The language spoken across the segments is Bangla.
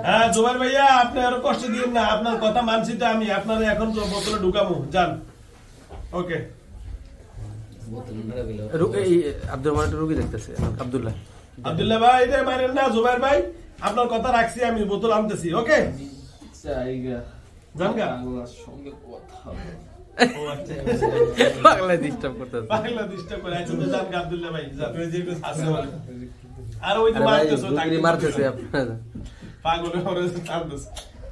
হ্যাঁ জুবাইর ভাইয়া আপনি আরো কষ্ট দিন না, আপনার কথা মানছি তো আমি, আপনার এখন বোতলে ঢুকামু যান। ওকে আব্দুল মালিক রোগী দেখতেছে। আব্দুল্লাহ ভাই রে মারেন না, জুবাইর ভাই আপনার কথা রাখছি আমি, বোতল আনতেছি। ওকে জানগা সঙ্গে কথা পাগলা ডিস্টার্ব করতেছে, পাগলা ডিস্টার্ব করে আইছো তো জানগা আব্দুল্লাহ ভাই যা তুই যে আছে আর ওই যে মারতেছো তাকে মারতেছে আপনার পাগল হরে আনতেছ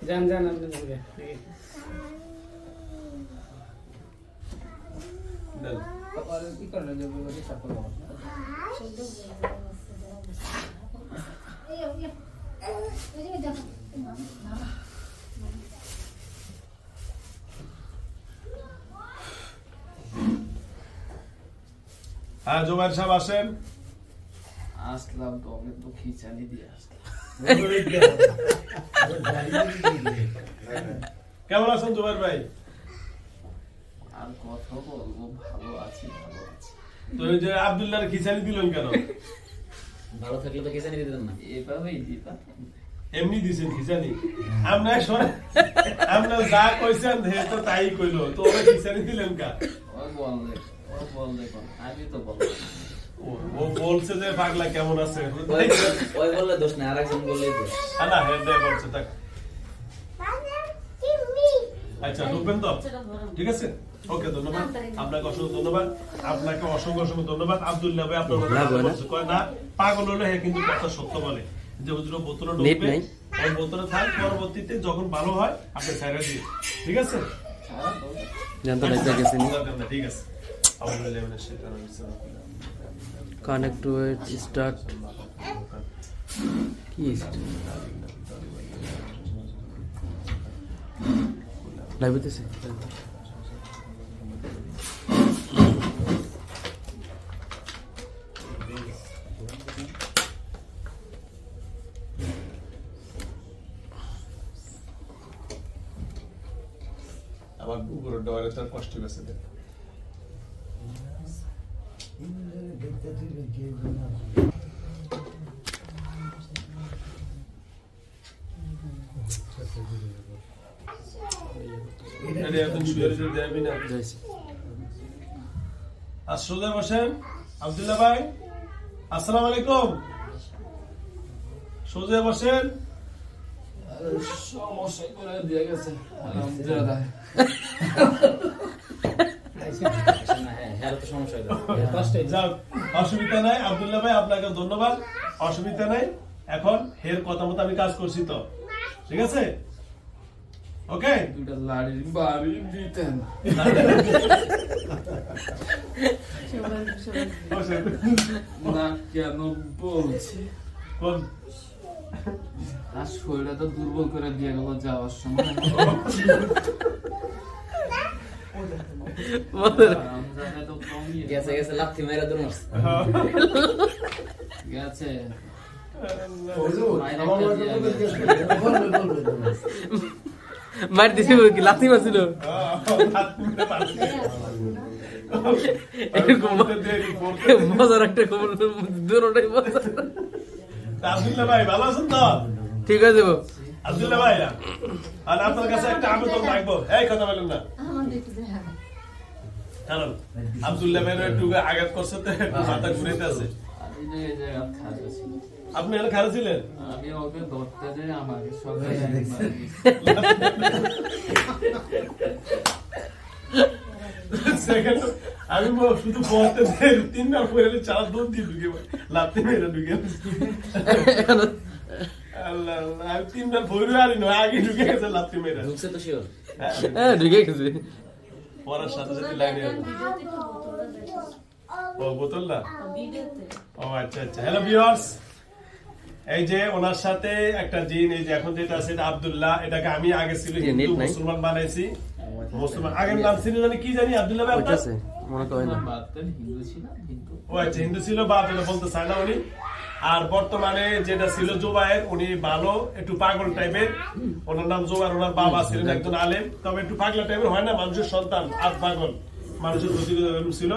জান জান আপনি জানগা দেন আর কি করলে যে বলে সাপোর্ট হ্যাঁ জুবাইর সাহেব আসেন। আসলাম তো আমি তো খিচানি দিয়ে আসলাম। কেমন আছেন জুবাইর ভাই? আর কথা বলবো, ভালো আছি ভালো আছি। তো এই যে আব্দুল্লাহর খিচানি দিলেন কেন? ভালো থাকলে তো খিচানি দিতেন না, এভাবেই দিতাম। এমনি দিছেন খিচানি? আমরা যা কইছেন হে তো তাই কইলো, তো ওরা খিচানি দিলেন কা? ওই বললে কোন আমি তো বললাম। ও বলছে যে পাগলা কেমন আছে, ওই বললে দোষ না, আরেকজন বললেই দোষ। না হেড দেয় বলছে তাক। আচ্ছা ঢুকবেন তো, ঠিক আছে ওকে ধন্যবাদ আপনাকে, অসংখ্য ধন্যবাদ আপনাকে, অসংখ্য অসংখ্য ধন্যবাদ। আব্দুল্লাহ ভাই আপনার কয় না পাগল হলে হে কিন্তু কথা সত্য বলে, যে হুজুর বোতলে ঢুকবে ওই বোতলে থাক, পরবর্তীতে যখন ভালো হয় আপনি ছাইরা দিন, ঠিক আছে জানতো না গেছে নি। ঠিক আছে আউযু বিল্লাহি কানেক্ট টু ইট স্টার্ট কি লাইভ হইতেছে। আমার উপরে ডরে তার কষ্ট গেছে দেখ সোজা বসেন। আব্দুল্লাহ ভাই আসসালামু আলাইকুম, সোজা বসেন। সমস্যা করে দিয়ে গেছে আলহামদুলিল্লাহ। অসুবিধা নাই আব্দুল্লাহ ভাই, আপনাকে ধন্যবাদ, অসুবিধা নাই। এখন হের কথা মতো আমি কাজ করছি তো, ঠিক আছে ওকে। দুটা লাড়ি বাড়ি দিতেন না কেন বলছি, আর শরীরটা তো দুর্বল করে দিয়ে গেল যাওয়ার সময়। গেছে গেছে লাথি মেরে দূর গেছে মার দিছে কি লাথি মারছিল মজার একটা খবর, দুটোটাই মজা। আব্দুল্লাহ ভাই ভালো আছেন তো? ঠিক আছে আব্দুল্লাহ ভাই আর আপনার কাছে একটা আবেদন রাখবো, এই কথা বলেন না, কারণ আব্দুল্লাহ ভাই একটু আঘাত করছে তো মাথা ঘুরাইতে আছে। আপনি এখানে খারাপ ছিলেন? আমি ওকে ধরতে যাই আমাকে সবাই আমি শুধু পড়তে তিনবার পড়ে চার দৌড় দিয়ে ঢুকে লাফতে মেরে ঢুকে আল্লাহ আল্লাহ, আমি তিনবার ভরে আরি নয় আগে ঢুকে গেছে লাফতে মেরে ঢুকছে তো শিওর, হ্যাঁ ঢুকে গেছে পড়ার সাথে সাথে লাইনে। ও বোতল না, ও আচ্ছা আচ্ছা। হ্যালো ভিউয়ার্স, এই যে ওনার সাথে একটা জিন, এই যে এখন যেটা আছে এটা আব্দুল্লাহ, এটাকে আমি আগে ছিল হিন্দু মুসলমান বানাইছি, মুসলমান আগের নাম ছিল জানি কি জানি আব্দুল্লাহ ভাই আপনার মনে তো হয় না, হিন্দু ছিলাম কিন্তু ও আচ্ছা হিন্দু ছিল বা বলতে চায় না উনি। আর বর্তমানে যেটা ছিল জুবায়ের, উনি ভালো একটু পাগল টাইপের, ওনার নাম জুবায়ের, ওনার বাবা ছিলেন একজন আলেম, তবে একটু পাগলা টাইপের হয় না মানুষের সন্তান, আধ পাগল মানুষের প্রতি ছিল।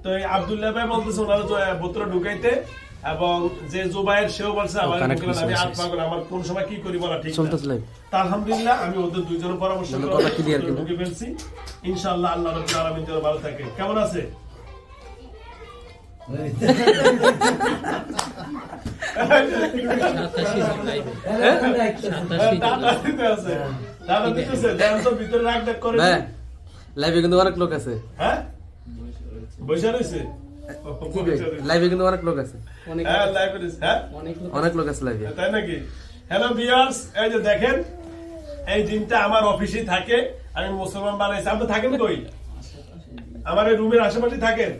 তো এই আব্দুল্লাহ ভাই বলতেছে ওনারা বোতলে ঢুকাইতে, এবং যে জুবাইর সেও বলছে আমি আট পাগল, আমার কোন সময় কি করি বলা ঠিক না। তা আলহামদুলিল্লাহ আমি ওদের দুইজনের পরামর্শ করে ঢুকে ফেলছি। ইনশাআল্লাহ আল্লাহ রাব্বুল আলামিন যেন ভালো থাকে। কেমন আছে? লাইভে কিন্তু অনেক লোক আছে। হ্যাঁ বসে রয়েছে লাইভে কিন্তু অনেক লোক আছে। অনেক লোক আছে লাইভে, তাই নাকি? হ্যালো ভিউয়ার্স, এই যে দেখেন এই দিনটা আমার অফিসে থাকে, আমি মুসলমান বানাইছি। আপনি থাকেন কই? আমার এই রুমের আশেপাশে থাকেন।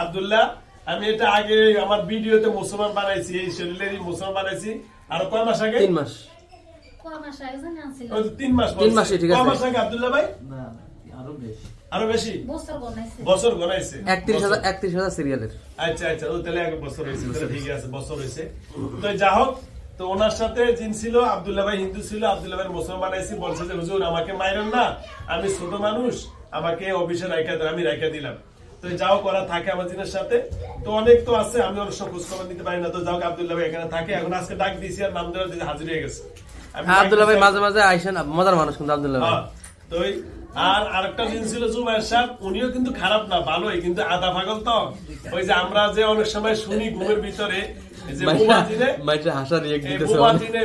আব্দুল্লাহ, আমি এটা আগে আমার ভিডিওতে মুসলমান বানাইছি, এই শরীরেরই মুসলমান বানাইছি। আর কয় মাস আগে? 3 মাস। 3 মাস। 3 মাসে ঠিক আছে। কয় মাস আগে আব্দুল্লাহ ভাই? না আরো বেশি, আরো বেশি বছর গনাইছে। 31,000 সিরিয়ালের। আচ্ছা আচ্ছা, ও তাহলে এক বছর হয়েছে, ঠিক আছে বছর হয়েছে। তো যা হোক, তো ওনার সাথে জিন ছিল, আব্দুল্লাহ ভাই হিন্দু ছিল, আব্দুল্লাহ ভাই মুসলমান বানাইছি। বলছে যে হুজুর আমাকে মাইরেন না, আমি ছোট মানুষ, আমাকে অফিসে রাইখা দেন। আমি রাইখা দিলাম। তো যাও করা থাকে আমার জিনের সাথে। তো অনেক তো আছে, আমি অনেক সময় খোঁজ খবর নিতে পারি না। তো যাও আব্দুল্লাহ ভাই এখানে থাকে। এখন আজকে ডাক দিয়েছি আর নাম দেওয়ার দিতে হাজির হয়ে গেছে। আব্দুল্লাহ ভাই মাঝে মাঝে আইসেন, মজার মানুষ কিন্তু আব্দুল্লাহ ভাই। তো আর আরেকটা জিনিস ছিল জুবাইর সাহেব, উনিও কিন্তু খারাপ না, ভালোই, কিন্তু আধা পাগল। তো ওই যে আমরা যে অনেক সময় শুনি ঘুমের ভিতরে যে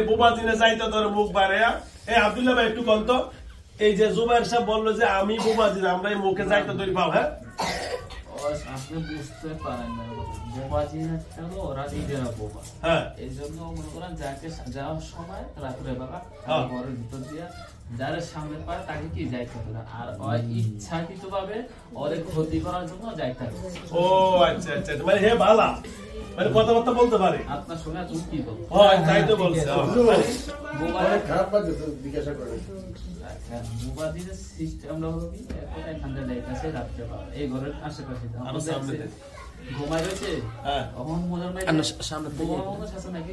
বুবাজিনে যাইতো তোর মুখ বাড়াইয়া। এই আব্দুল্লাহ ভাই একটু বলতো, এই যে জুবাইর সাহেব বললো যে আমি বুবাজিন, আমরা এই মুখে যাইতো ধরি পাও। হ্যাঁ আপনি বুঝতে পারেন না, বোবা জিনিস ওরা নিজেরা বোবা। এই জন্য মনে করেন যাকে যাওয়ার সময় রাত্রেবেলা ঘরের ভিতর দিয়া যারা সামনে পায় তাকে কি যাইতে হবে না, আর ইচ্ছাকৃত ভাবে ওদের ক্ষতি করার জন্য যাইতে হবে। ও আচ্ছা আচ্ছা, মানে হে ভালা, মানে কথাবার্তা বলতে পারে। আপনার সঙ্গে তুমি কি বল? তাই তো বলছে খারাপ লাগছে তো জিজ্ঞাসা করে। মোবাইলের সিস্টেমটা হলো কি, এখান থেকে যাইতেছে রাত্রেবেলা এই ঘরের আশেপাশে ঘুমাই রয়েছে, তখন মজার ভাই সামনে শাসন নাকি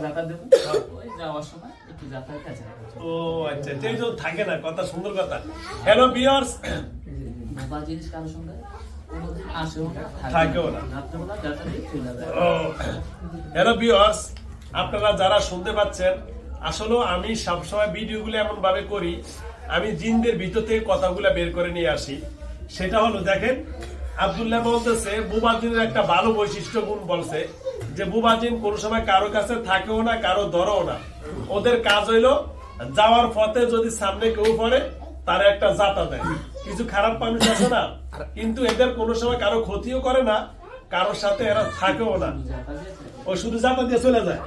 যাতায়াত দেবো, ওই যাওয়ার সময় একটু যাতায়াত আছে। ও আচ্ছা, এই যে থাকে না, কথা সুন্দর কথা। হ্যালো ভিউয়ার্স, মোবাইল জিনিস কারোর সঙ্গে আপনারা যারা শুনতে পাচ্ছেন, আসলে আমি সবসময় ভিডিওগুলো এমন ভাবে করি, আমি জিনদের ভিতর থেকে কথাগুলো বের করে নিয়ে আসি। সেটা হলো দেখেন, আব্দুল্লাহ বলতেছে বুবাজিনের একটা ভালো বৈশিষ্ট্য গুণ বলছে যে বুবাজিন কোন সময় কারো কাছে থাকেও না, কারো ধরেও না। ওদের কাজ হইলো যাওয়ার পথে যদি সামনে কেউ পড়ে তারা একটা জাতা দেয়। কিছু খারাপ মানুষ আছে না, কিন্তু এদের কোন সময় কারো ক্ষতিও করে না, কারোর সাথে এরা থাকেও না, ও শুধু জাতা দিয়ে চলে যায়।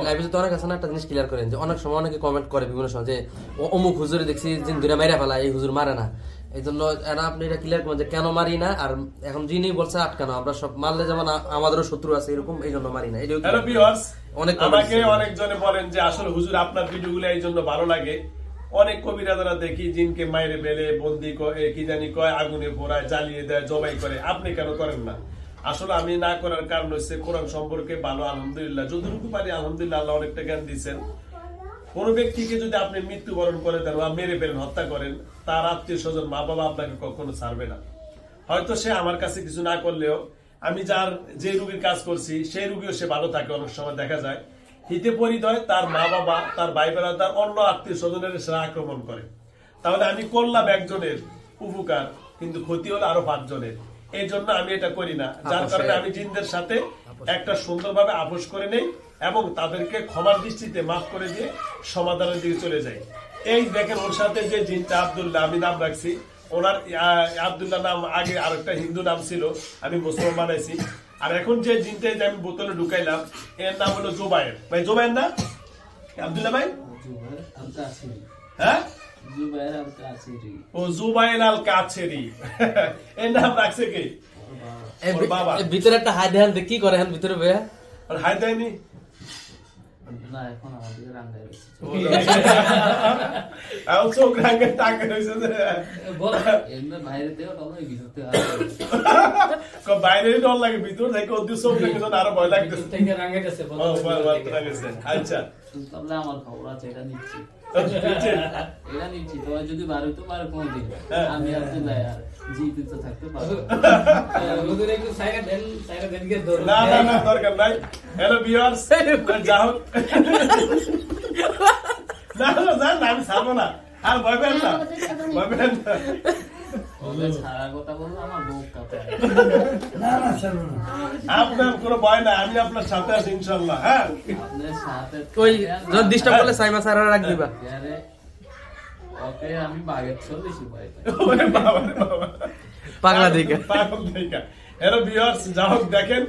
লাইভে তো অনেক আছে না, একটা জিনিস ক্লিয়ার করেন যে অনেক সময় অনেকে কমেন্ট করে বিভিন্ন সময় যে অমুক হুজুরে দেখছি জিন ধরে মাইরা ফেলা, এই হুজুর মারে না। এই জন্য আপনি এটা ক্লিয়ার করেন যে কেন মারি না, আর এখন যিনি বলছে আটকানো, আমরা সব মারলে যেমন আমাদেরও শত্রু আছে এরকম, এই জন্য মারি না। আমাকে অনেকজনে বলেন যে আসলে হুজুর আপনার ভিডিওগুলো এই জন্য ভালো লাগে। অনেক কবিরাজরা দেখি জিনকে মাইরে বেলে বন্দি কি জানি কয়, আগুনে পোড়ায়, জ্বালিয়ে দেয়, জবাই করে। আপনি কেন করেন না? আসলে আমি না করার কারণ হচ্ছে কোরআন সম্পর্কে ভালো আলহামদুলিল্লাহ যতটুকু পারি আলহামদুলিল্লাহ আল্লাহ অনেকটা জ্ঞান দিচ্ছেন। কোন ব্যক্তিকে যদি আপনি মৃত্যুবরণ করে দেন বা মেরে ফেলেন, হত্যা করেন, তার আত্মীয় স্বজন মা বাবা আপনাকে কখনো ছাড়বে না। হয়তো সে আমার কাছে কিছু না করলেও আমি যে রুগীর কাজ করছি সেই রুগীও সে ভালো থাকে। অনেক সময় দেখা যায় হিতে পরিদয় তার মা বাবা, তার ভাই বেড়াদার, অন্য আত্মীয় স্বজনের সেরা আক্রমণ করে। তাহলে আমি করলাম একজনের উপকার, কিন্তু ক্ষতি হলো আরো 5 জনের। এই জন্য আমি এটা করি না, যার কারণে আমি জিনদের সাথে একটা সুন্দরভাবে আপোষ করে নেই এবং তাদেরকে ক্ষমার দৃষ্টিতে মাফ করে দিয়ে সমাধানের দিকে চলে যাই। এই দেখেন ওর সাথে যে জিনটা আব্দুল্লাহ, আমি নাম রাখছি ওনার, আব্দুল্লাহ নাম আগে আরেকটা হিন্দু নাম ছিল, আমি মুসলমান বানাইছি। আর এখন যে জিনটা আমি বোতলে ঢুকাইলাম এর নাম হলো জুবায়ের। ভাই জুবায়ের না আব্দুল্লাহ ভাই? হ্যাঁ, ও জুবায়ের আল কাছেরি এর নাম রাখছে কে? বাবা। ভিতরে একটা হাই দেন, কি করে এখন ভিতরে ভাইয়া? আর হাই দেয়নি না, এখন আমাদের রাঙ্গায় রয়েছে। চোখ রাঙ্গে টাকা রয়েছে বাইরে ডর লাগে, ভিতর থেকে চোখ রেখে আরো ভয় লাগতেছে। আমার খবর আছে, এটা নিচ্ছি। এটা নিচ্ছি তোমার যদি বার হইতো পারে কোনদিন আমি আব্দুল্লাহ আর জীবিত থাকতে পারবো হুজুর একটু সাইরা দেন কে ধরো না না না দরকার নাই হ্যালো ভিউয়ার্স যাও না না না আমি ছাড়বো না আর ভয় পেন না ভয় পেন না ওদের ছাড়া কথা বললো আমার বুক কাঁপে আপনার কোনো ভয় না আমি আপনার সাথে আছি ইনশাআল্লাহ হ্যাঁ আপনার সাথে ওই যখন ডিস্টার্ব করলে সাইমা সারা রাখ দিবা আরে ওকে আমি বাগের চেয়ে বেশি ভয় পাই ওরে বাবা রে বাবা পাগলা দিকে পাগল দিকে হ্যালো ভিউয়ার্স যাও দেখেন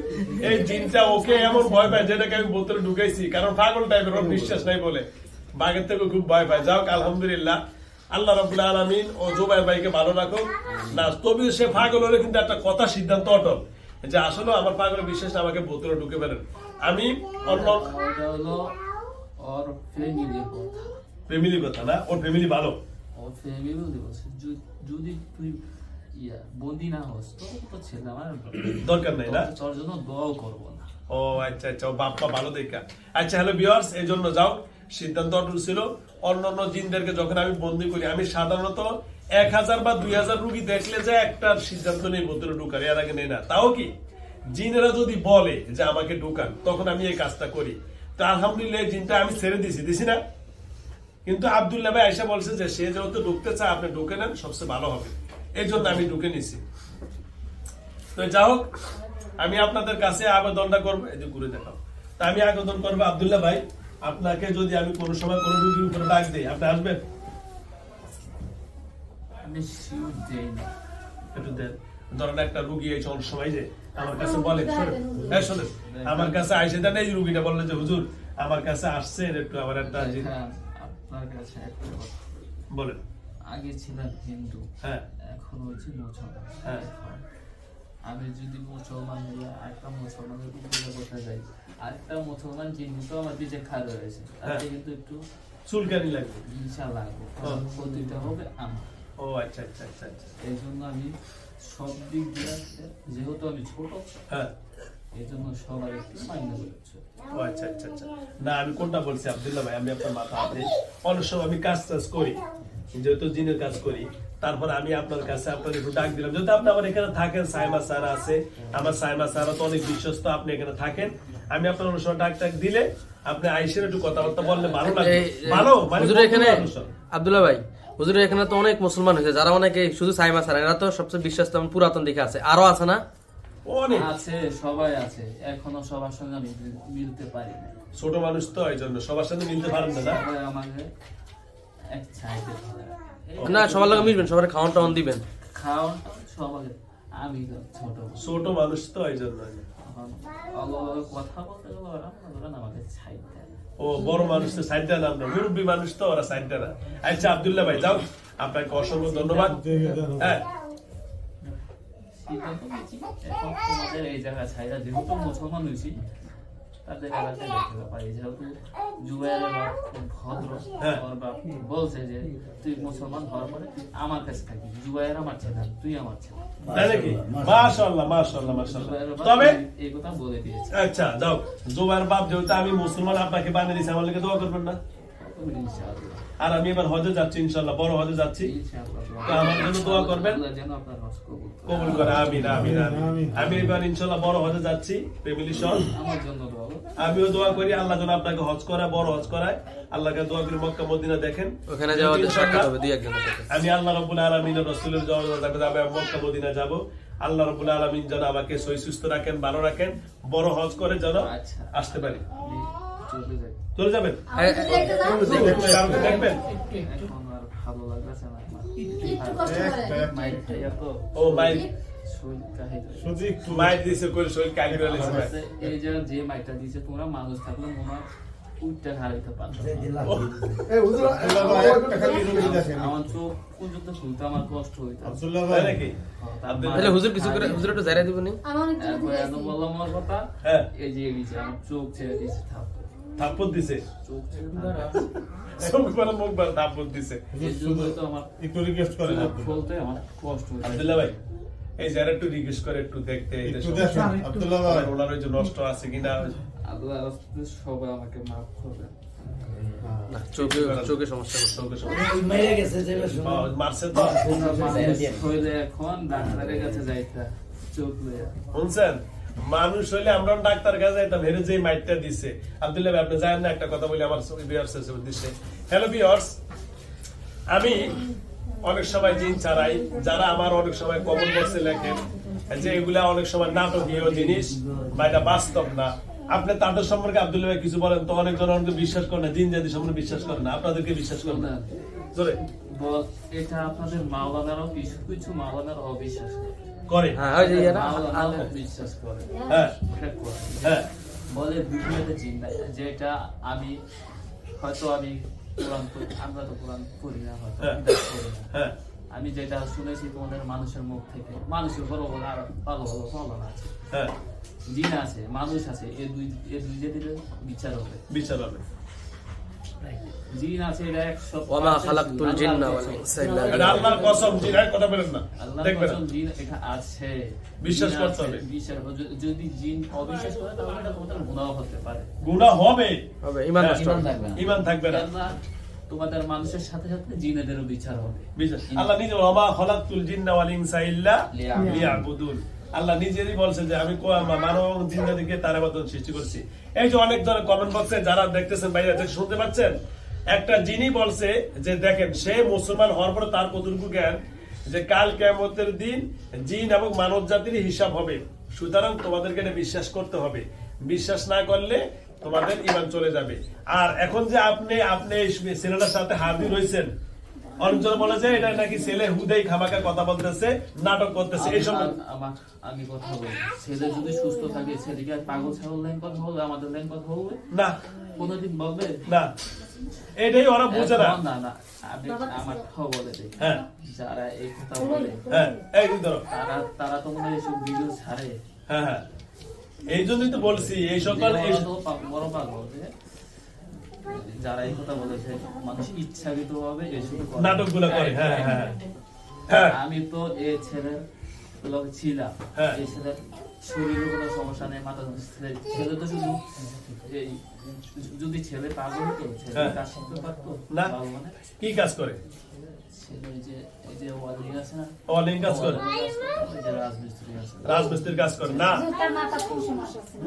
এই জিনটা ওকে এমন ভয় পায় যেটাকে আমি বোতলে ঢুকাইছি কারণ পাগল টাইপের ওর বিশ্বাস নাই বলে বাগের থেকে খুব ভয় পায় যাও আলহামদুলিল্লাহ আল্লাহ রাব্বুল আলামিন ও জুবাইর ভাইকে ভালো রাখো না তবে সে পাগল হলে কিন্তু একটা কথা সিদ্ধান্ত অটল যে আসলে আমার পাগলের বিশ্বাস আমাকে বোতলে ঢুকে পারেন আমি অন্য ওটা হলো ওর ফ্যামিলির কথা ফ্যামিলির কথা না ওর ফ্যামিলি ভালো ওর ফ্যামিলি বলছে যদি তুই বন্দি না হস তো ছেলে আমার দরকার নাই না তোর জন্য দোয়াও করবো না ও আচ্ছা আচ্ছা ও বাপ্পা ভালো দেখা আচ্ছা হ্যালো ভিউয়ার্স এই জন্য যাও সিদ্ধান্ত অটল ছিল অন্যান্য জিনদেরকে যখন আমি বন্দি করি আমি সাধারণত 1000 বা 2000 রোগী দেখলে যে একটা সিদ্ধান্ত নেই বোতলে ঢুকার এর আগে নেই না তাও কি জিনেরা যদি বলে যে আমাকে ঢুকান তখন আমি এই কাজটা করি তো আলহামদুলিল্লাহ জিনটা আমি ছেড়ে দিছি না কিন্তু আব্দুল্লাহ ভাই আয়েশা বলছে যে সে যেহেতু ঢুকতে চায় আপনি ঢুকে নেন সবচেয়ে ভালো হবে এই জন্য আমি ঢুকে নিছি তো যা হোক আমি আপনাদের কাছে আবেদনটা করবো এই যে ঘুরে দেখাও তা আমি আবেদন করবো আব্দুল্লাহ ভাই আপনাকে যদি আমি কোনো সময় কোনো রোগীর উপরে ডাক দিই আপনি আসবেন আমি শিওর দেই না একটু দেন ধরেন একটা রোগী এই সময় যে আমার কাছে বলে হ্যাঁ শোনেন আমার কাছে আইসে দেন এই রোগীটা বললেন যে হুজুর আমার কাছে আসছে একটু আমার একটা আপনার কাছে একটা কথা বলেন আগে ছিলাম হিন্দু হ্যাঁ এখন হচ্ছে মুসলমান হ্যাঁ আমি যদি মুসলমান হলে আরেকটা মুসলমানের উপরে বসে যাই আরেকটা মুসলমান যেহেতু আমার দিকে খারাপ হয়েছে তাতে কিন্তু একটু চুলকানি লাগবে হিংসা লাগবে ক্ষতিটা হবে আমার ও আচ্ছা আচ্ছা আচ্ছা আচ্ছা এই জন্য আমি সব দিক দিয়ে যেহেতু আমি ছোট হ্যাঁ এই জন্য সবার একটু মাইনে করছে ও আচ্ছা আচ্ছা আচ্ছা না আমি কোনটা বলছি আব্দুল্লাহ ভাই আমি আপনার মাথা হাতে অনেক সময় আমি কাজ করি যেহেতু জিনের কাজ করি তারপর আমি আপনার কাছে আপনার একটু ডাক দিলাম যেহেতু আপনি আমার এখানে থাকেন সাইমা স্যার আছে আমার সাইমা স্যারও তো অনেক বিশ্বস্ত আপনি এখানে থাকেন আমি আপনার অনেক সময় ডাক দিলে আপনি আইসের একটু কথাবার্তা বললে ভালো লাগে ভালো হুজুরের এখানে আব্দুল্লাহ ভাই হুজুরের এখানে তো অনেক মুসলমান হয়েছে যারা অনেকে শুধু সাইমা স্যার এরা তো সবচেয়ে বিশ্বস্ত পুরাতন দিকে আছে আরো আছে না অনেক আছে সবাই আছে এখনো সবার সঙ্গে আমি মিলতে পারি না ছোট মানুষ তো এই জন্য সবার সাথে মিলতে পারেন না সবাই আমাকে এক সাইডে না সবার লগে মিশবেন সবার খাওয়ান টাওয়ান দিবেন খাওয়ান সবাই আমি তো ছোট মানুষ তো এই জন্য কথা বলতে গেলে ওরা ধরেন আমাকে সাইড দেয় ও বড় মানুষ তো সাইড দেন আপনার মুরব্বী মানুষ তো ওরা সাইড দেয় না আচ্ছা আব্দুল্লাহ ভাই যাও আপনাকে অসংখ্য ধন্যবাদ হ্যাঁ তোমাদের এই জায়গা ছাইরা যেহেতু মুসলমান হয়েছি তাদের এলাকায় দেখতে পাই যেহেতু জুবাইরের বাপ খুব ভদ্র ওর বাপ বলছে যে তুই মুসলমান হওয়ার পরে আমার কাছে থাকবি জুবাইর আমার ছেলে তুই আমার ছেলে তাই নাকি মাশাআল্লাহ মাশাআল্লাহ মাশাআল্লাহ তবে এই কথা বলে দিয়েছে আচ্ছা যাও জুবাইর বাপ যেহেতু আমি মুসলমান আপনাকে বানিয়ে দিয়েছি আমার লাগে দোয়া করবেন না আর আমি এবার হজে যাচ্ছি ইনশাআল্লাহ বড় হজে যাচ্ছি তো আমার জন্য দোয়া করবেন কবুল করে আমিন আমিন আমিন আমি এবার ইনশাআল্লাহ বড় হজে যাচ্ছি ফ্যামিলি সহ আমার জন্য দোয়া আমিও দোয়া করি আল্লাহ যেন আপনাকে হজ করায় বড় হজ করায় আল্লাহকে দোয়া করি মক্কা মদিনা দেখেন ওখানে যাওয়ার সাক্ষাৎ হবে দুই একজনের সাথে আমি আল্লাহ রাব্বুল আলামিনের রাসূলের যাবে মক্কা মদিনা যাব আল্লাহ রাব্বুল আলামিন যেন আমাকে সহি সুস্থ রাখেন ভালো রাখেন বড় হজ করে যেন আসতে পারি চলে যাবেন দেখবেন ভালো লাগছে ও মাই মাই দিছে করে শরীর কালি করে লেছে এই যে মাইটা দিছে তোমরা মানুষ থাকলে মনে উঠটা হারাইতে পারবে এই হুজুর টাকা দিয়ে দেখেন আমার চোখ পর্যন্ত খুলতে আমার কষ্ট হইতো আব্দুল্লাহ ভাই নাকি তাহলে হুজুর কিছু করে হুজুর একটু জায়গা দিবেন এত বললাম আমার কথা হ্যাঁ এই যে আমার চোখ ছেড়ে দিছে থাপ্পড় দিছে চোখ ছেড়ে সব করে মুখ বার থাপ্পড় দিছে তো আমার একটু রিকোয়েস্ট করেন বলতে আমার কষ্ট হইতো আব্দুল্লাহ ভাই এই যারা একটু রিকোয়েস্ট করে একটু দেখতে একটু দেখেন আব্দুল্লাহ ভাই ওনার ওই যে নষ্ট আছে কিনা আল্লাহ সবাই আমাকে মাফ করবেন না চোখে সমস্যা মেরে গেছে যে মারছে তো হইলে এখন ডাক্তারের কাছে যাইতা চোখ লইয়া শুনছেন মানুষ হইলে আমরা ডাক্তার কাছে যাইতাম হেরে যে মাইটটা দিছে আব্দুল্লাহ ভাই আপনি জানেন না একটা কথা বলি আমার ভিউয়ার্স এর দিছে হ্যালো ভিউয়ার্স আমি অনেক সময় জিন ছাড়াই যারা আমার অনেক সময় কমেন্ট বক্সে লেখেন যে এগুলা অনেক সময় নাটকীয় জিনিস বা এটা বাস্তব না আপনি তাদের সম্পর্কে আব্দুল্লাহ ভাই কিছু বলেন তো অনেকজন অনেকে বিশ্বাস করে না জিন জাতি সম্পর্কে বিশ্বাস করে না আপনাদেরকে বিশ্বাস করে না জোরে এটা আপনাদের মাওলানারাও কিছু মাওলানারা অবিশ্বাস করে হ্যাঁ ওই যে আল্লাহ বিশ্বাস করে হ্যাঁ এটা করে হ্যাঁ বলে ভিডিওতে জিন নাই যেটা আমি হয়তো আমি কোরআন আমরা তো কোরআন পড়ি না হয়তো হ্যাঁ আমি যেটা শুনেছি তোমাদের মানুষের মুখ থেকে মানুষের বড় বড় আর ভালো ভালো ফলন আছে হ্যাঁ জিন আছে মানুষ আছে এই দুই জাতির বিচার হবে জিন আছে এটা 100 ওয়া মা খালাকতুল জিন্না ওয়াল ইনসা ইল্লা এটা আল্লাহর কসম জিন এর কথা বলেন না আল্লাহর দেখবেন কসম জিন এটা আছে বিশ্বাস করতে হবে বিশ্বাস যদি জিন অবিশ্বাস করে তাহলে এটা তোমাদের গুনাহ হতে পারে গুনাহ হবে ঈমান থাকবে না। ঈমান থাকবে না আল্লাহ তোমাদের মানুষের সাথে সাথে জিনেদেরও বিচার হবে বিশ্বাস আল্লাহ নিজে ওয়া মা খালাকতুল জিন্না ওয়াল ইনসা ইল্লা লিয়াবুদুন আল্লাহ নিজেরই বলছেন যে আমি মানব এবং জিন জাতিকে তার ইবাদত সৃষ্টি করছি এই যে অনেক ধরনের কমেন্ট বক্সে যারা দেখতেছেন ভাইরা শুনতে পাচ্ছেন একটা জিনি বলছে যে দেখেন সে মুসলমান হওয়ার পরে তার কতটুকু জ্ঞান যে কাল কিয়ামতের দিন জিন এবং মানব জাতির হিসাব হবে সুতরাং তোমাদেরকে এটা বিশ্বাস করতে হবে বিশ্বাস না করলে তোমাদের ঈমান চলে যাবে আর এখন যে আপনি এই ছেলেটার সাথে হাজির হয়েছেন অনেকজন বলে যে এটা নাকি ছেলে হুদেই খামাকা কথা বলতেছে নাটক করতেছে এই সব আমি কথা বলি ছেলে যদি সুস্থ থাকে ছেলেকে আর পাগল ছাগল লাইন কথা বলবে আমাদের লাইন কথা বলবে না কোনদিন বলবে না এটাই ওরা বুঝে না না না আমি আমার কথা বলে দেই হ্যাঁ যারা এই কথা বলে হ্যাঁ এই ধরো তারা তো মনে হয় এসব ভিডিও ছাড়ে হ্যাঁ হ্যাঁ এই জন্যই তো বলছি এই সকল বড় পাগল যারা এই কথা বলেছে মানুষ ইচ্ছাকৃত ভাবে এসব নাটকগুলো করে হ্যাঁ হ্যাঁ হ্যাঁ আমি তো এই ছেলের লোক ছিলাম এই ছেলের শরীরে কোনো সমস্যা নেই মাথা ছেলে তো শুধু এই যদি ছেলে পাগল হতো ছেলে কাজ শিখতে পারতো না কি কাজ করে ছেলে এই যে ওয়ালিং আছে না ওয়ালিং কাজ করে যে রাজমিস্ত্রি আছে রাজমিস্ত্রির কাজ করে না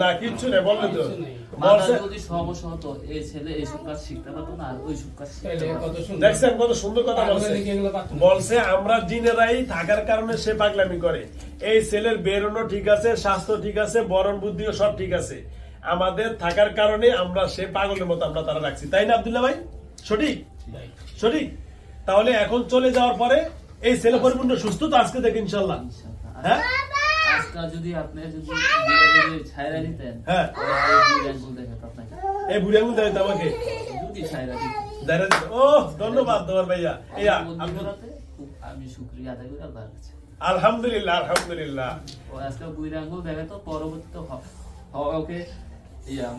না কিচ্ছু নেই বললে তো যদি সমস্যা হতো এই ছেলে এইসব কাজ শিখতে পারতো না আর ওইসব কাজ দেখছেন কত সুন্দর কথা বলছে আমরা জিনেরাই থাকার কারণে সে পাগলামি করে এই ছেলের বেরোনো ঠিক আছে স্বাস্থ্য ঠিক আছে বরণ বুদ্ধিও সব ঠিক আছে আমাদের থাকার কারণে আমরা সে পাগলের মতো আমরা তারা রাখছি তাই না আব্দুল্লাহ ভাই সঠিক সঠিক তাহলে এখন চলে যাওয়ার পরে এই ছেলে পরিপূর্ণ সুস্থ তো আজকে দেখে ইনশাল্লাহ হ্যাঁ আজকে যদি আপনি যদি ছাইরা দিতেন হ্যাঁ এই বুড়ি আঙ্গুল দেখাতে আমাকে যদি ছাইরা দিতেন ও ধন্যবাদ তোমার ভাইয়া আমি শুকরিয়া আদায় করি আল্লাহর কাছে আলহামদুলিল্লাহ আলহামদুলিল্লাহ ও আজকে বুড়ি আঙ্গুল দেখাতো পরবর্তীতে ওকে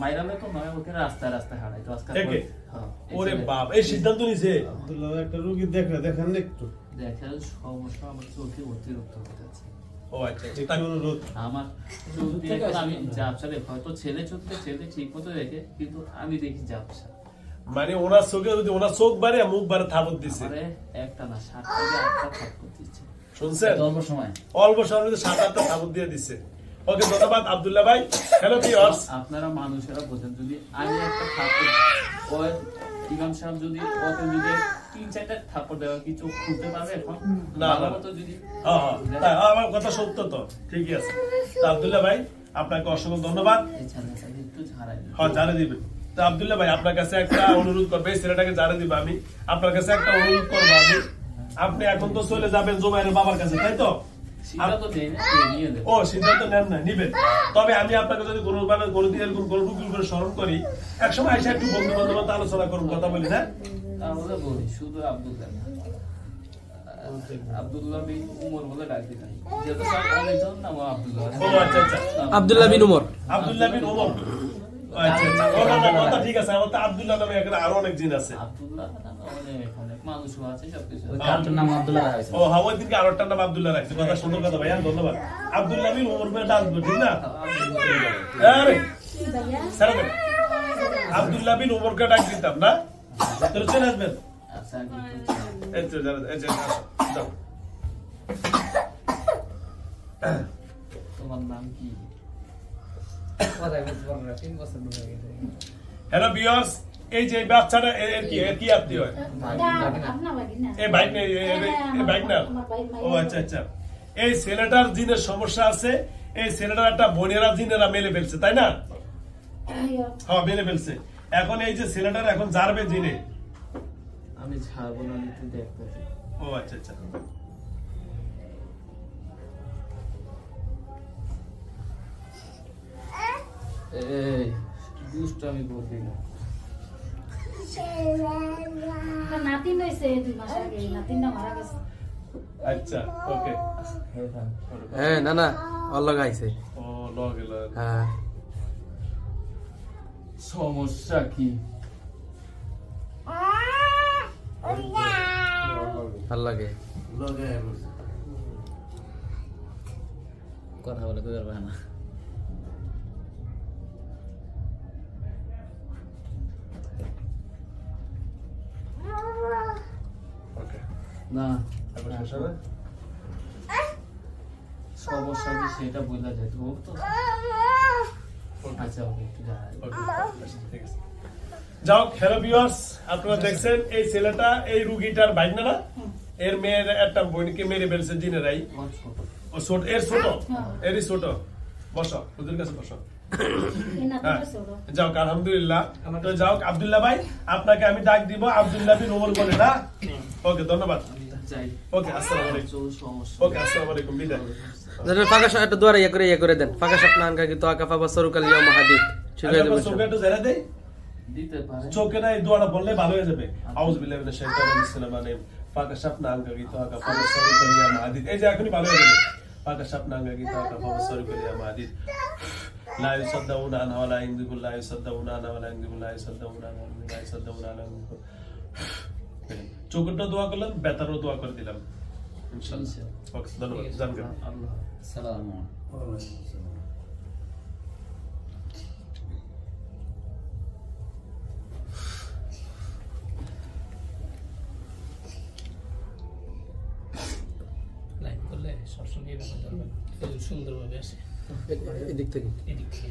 মাইরালে তো নয় ওকে রাস্তায় হারাই তো আজকে ওরে বাপ এই সিদ্ধান্ত নিছে আব্দুল্লাহ একটা রোগী দেখেন একটু দেখেন সমস্যা আমার চোখে অতিরিক্ত হচ্ছে ও আচ্ছা তাই অনুরোধ আমার চোখ দিয়ে আমি জাবসা দেখি হয়তো ছেলে ঠিক মতো দেখে কিন্তু আমি দেখি জাবসা মানে ওনার চোখে যদি ওনার চোখ বাড়ে মুখ বাড়ে থাপড় দিছে একটা না 7 থেকে 8টা থাপড় দিচ্ছে শুনছেন অল্প সময় 7-8টা থাপড় দিয়ে দিছে ওকে ধন্যবাদ আব্দুল্লাহ ভাই হ্যালো ভিউয়ার্স আপনারা মানুষেরা বোঝেন যদি আমি একটা থাপড় ওই ইমাম সাহেব যদি ওকে যদি 3-4টা থাপড় দেওয়া কিছু খুলতে পারবে এখন না তো যদি হ্যাঁ আমার কথা সত্য তো ঠিকই আছে তো আব্দুল্লাহ ভাই আপনাকে অসংখ্য ধন্যবাদ একটু ঝাড়াই হ্যাঁ জানে দিবেন তো আব্দুল্লাহ ভাই আপনার কাছে একটা অনুরোধ করবে এই ছেলেটাকে জানে দিব আমি আপনার কাছে একটা অনুরোধ করবো আপনি এখন তো চলে যাবেন জুবাইরের বাবার কাছে তাই তো ও সিদ্ধান্ত নেন না নিবেন তবে আমি আপনাকে যদি কোনোদিন এরকম কোনো রুগীর করে স্মরণ করি একসময় এসে একটু বন্ধু বান্ধব আলোচনা করুন কথা বলি না তাহলে বলি শুধু আব্দুল্লাহ বিন উমর বলে ডাক দিতেন যেহেতু অনেকজন নাম আব্দুল্লাহ ও আচ্ছা আচ্ছা আব্দুল্লাহ বিন উমর আচ্ছা আচ্ছা কথা ঠিক আছে আমার তো আব্দুল্লাহ নামে এখানে আরো অনেক জিন আছে আব্দুল্লাহ অনেক মানুষও আছে সবকিছু নাম আব্দুল্লাহ রাখছে ও ওই দিনকে আরেকটা নাম আব্দুল্লাহ রাখছে কথা সুন্দর কথা ভাইয়া ধন্যবাদ আব্দুল্লাহ বিন উমর বলে ডাকবো ঠিক না আরে সারা আব্দুল্লাহ বিন ওমরকে ডাক দিতাম না, ভিতরে চলে আসবেন। আচ্ছা এই তো যাও। তোমার নাম কি? হ্যালো ভিউয়ার্স, এই যে বাচ্চাটা এর কি আপনি হয়? এই বাইক নেই, এই বাইক না। ও আচ্ছা আচ্ছা, এই ছেলেটার জিনের সমস্যা আছে, এই ছেলেটার একটা বোনেরা জিনেরা মেলে ফেলছে, তাই না? হ্যাঁ মেলে ফেলছে। এখন এই যে ছেলেটার এখন জারবে জিনে। আমি ছাড়বো না, নিতে দেখতেছি। ও আচ্ছা আচ্ছা, এই দুষ্ট আমি বলবি না। নাতিন হইছে 2 মাস আগে, নাতিনটা মারা গেছে। আচ্ছা ওকে। হ্যাঁ না না অল্লগ আইছে। ও লগেল। হ্যাঁ সমস্যা কি? ভাল লাগে কথা বলে কই পারবে না। ওকে না এখন শেষ হবে? সমস্যা কি সেটা বোঝা যায় তো? তো আচ্ছা ওকে, একটু যাই। ঠিক আছে। যাও হ্যালো ভিউয়ার্স, আপনারা দেখছেন এই ছেলেটা এই রুগীটার ভাই না, এর মেয়ের একটা বোনকে মেরে ফেলছে জিনেরাই। ও ছোট, এর ছোট, এরই ছোট। বসো, হুজুর কাছে বসো। হ্যাঁ, যাও আলহামদুলিল্লাহ। তো যাও আব্দুল্লাহ ভাই, আপনাকে আমি ডাক দিব আব্দুল্লাহ বিন ওমর বলে না? ওকে ধন্যবাদ। যাই। ওকে আসসালামু আলাইকুম। সমস্যা। ওকে আসসালামু আলাইকুম, বিদায়। ফাঁকা একটা দুয়ারে ইয়ে করে দেন। ফাঁকা সাপ নান কাকি তো আকাফা বসরুকাল ইয়াউম হাদিদ। ঠিক আছে আচ্ছা, চোখে একটু জেরা দেই। দিতে পারে। চোখে না এই দোয়াটা বললে ভালো হয়ে যাবে। আউযু বিল্লাহি মিনাশ শাইতানির রাজিম মানে ফাঁকা সাপ নান কাকি তো আকাফা বসরুকাল ইয়াউম হাদিদ। এই যে এখনই ভালো হয়ে যাবে। ফাঁকা সাপ নান কাকি তো আকাফা বসরুকাল ইয়াউম হাদিদ। লা ইউসাদ্দাউনা আনহা ওয়া লা ইনযিবুল লা ইউসাদ্দাউনা আনহা ওয়া লা ইনযিবুল লা ইউসাদ্দাউনা আনহা ওয়া লা ইউসাদ্দাউনা আনহা। চোখটা দোয়া করলাম, বেতারও দোয়া করে দিলাম ইনশাআল্লাহ। ওকে ধন্যবাদ। জানবেন আল্লাহ। সালাম লাইভ করলে সবসময় এভাবে ধরবেন, সুন্দরভাবে আসে এদিক থেকে। এদিক থেকে।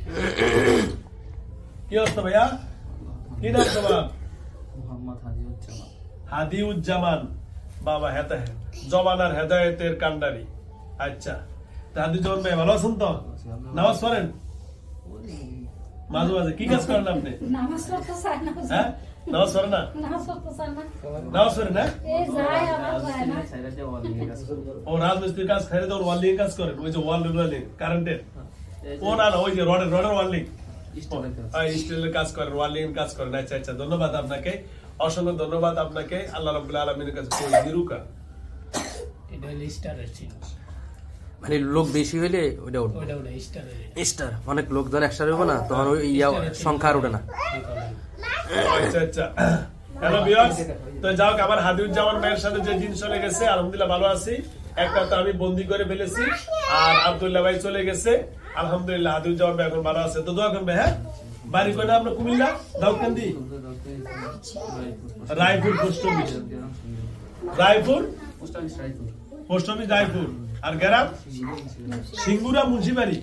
কি অবস্থা ভাইয়া? কি নাম তোমার? মোহাম্মদ হাজিউজ্জামান। হাদিউজ্জামান বাবা, জমানার হেদায়েতের কান্ডারি। আচ্ছা, হাদিউজ্জামান ভাই ভালো আছেন তো? নামাজ পড়েন মাঝে মাঝে? কি কাজ করেন আপনি? নামাজ পড়তে চায় না। হ্যাঁ নামাজ পড়েন না? নামাজ পড়তে চায় না। নামাজ পড়েন না? এই যায় আমার যায় না। ও রাজমিস্ত্রির কাজ খাইলে তো ওয়ার্ল্ডিং কাজ করেন, ওই যে ওয়ার্ল্ডিং কারেন্টের। ও না না, ওই যে রডের ওয়ার্ল্ডিং, স্টিলের কাজ করেন, ওয়ার্ল্ডিং কাজ করেন। আচ্ছা আচ্ছা, ধন্যবাদ আপনাকে, অসংখ্য ধন্যবাদ আপনাকে। আল্লাহ রাব্বুল আলামিনের কাছে কই দিরুকা। এটা হলো স্টারের চিহ্ন, মানে লোক বেশি হইলে ওইটা উঠবে। ওটা স্টারের। স্টার অনেক লোক ধরে একসাথে হবে না, তখন ওই সংখ্যা আর ওঠে না। আচ্ছা আচ্ছা, হ্যালো ভিউয়ার্স, তো যাও আমার হাদিউজ্জামান ভাইয়ের সাথে যে জিনিস চলে গেছে, আলহামদুলিল্লাহ ভালো আছি। একটা তো আমি বন্দি করে ফেলেছি, আর আব্দুল্লাহ ভাই চলে গেছে, আলহামদুলিল্লাহ। হাদিউজ্জামান ভাই এখন ভালো আছে, তো দোয়া করবে। হ্যাঁ, বাড়ি কই না আপনার? Comilla Daudkandi, Raipur post office, Raipur post office Raipur, আর গ্রাম সিঙ্গুরা মুন্সিবাড়ি,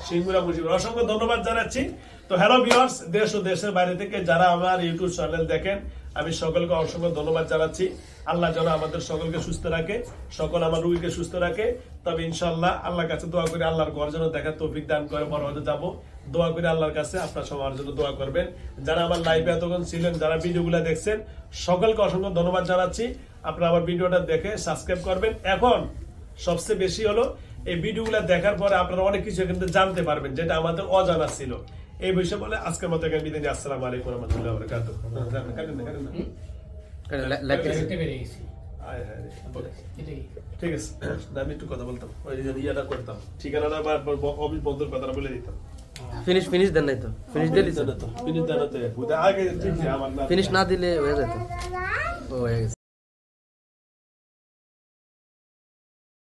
সিঙ্গুরা মুন্সিবাড়ি। অসংখ্য ধন্যবাদ জানাচ্ছি। তো হ্যালো ভিউয়ার্স, দেশ ও দেশের বাইরে থেকে যারা আমার ইউটিউব চ্যানেল দেখেন, আমি সকলকে অসংখ্য ধন্যবাদ জানাচ্ছি। আল্লাহ যেন আমাদের সকলকে সুস্থ রাখে, সকল আমার রোগীকে সুস্থ রাখে। তবে ইনশাআল্লাহ আল্লাহর কাছে দোয়া করি আল্লাহর ঘর যেন দেখার তৌফিক দান করে, বড় হতে যাবো। দোয়া করি আল্লাহর কাছে, আপনার সবার জন্য দোয়া করবেন। যারা আমার লাইভে এতক্ষণ ছিলেন, যারা ভিডিওগুলো দেখছেন, সকলকে অসংখ্য ধন্যবাদ জানাচ্ছি। আপনারা আমার ভিডিওটা দেখে সাবস্ক্রাইব করবেন। এখন সবচেয়ে বেশি হলো এই ভিডিওগুলো দেখার পরে আপনারা অনেক কিছু কিন্তু জানতে পারবেন, যেটা আমাদের অজানা ছিল। এই বিষয়ে বলে আজকের মতো এখানে বিদায় নিই। আসসালামু আলাইকুম ওয়া রাহমাতুল্লাহি ওয়া বারাকাতুহু। ঠিক আছে, আমি একটু কথা বলতাম, ওই ইয়াটা করতাম, ঠিকানাটা অফিস বন্ধুর কথাটা বলে দিতাম। ফিনিশ দেন নাই তো? ফিনিশ দিলি তো? ফিনিশ দেন তো আগে, ঠিক আছে। আমার ফিনিশ না দিলে হয়ে যেত। ও হয়ে গেছে।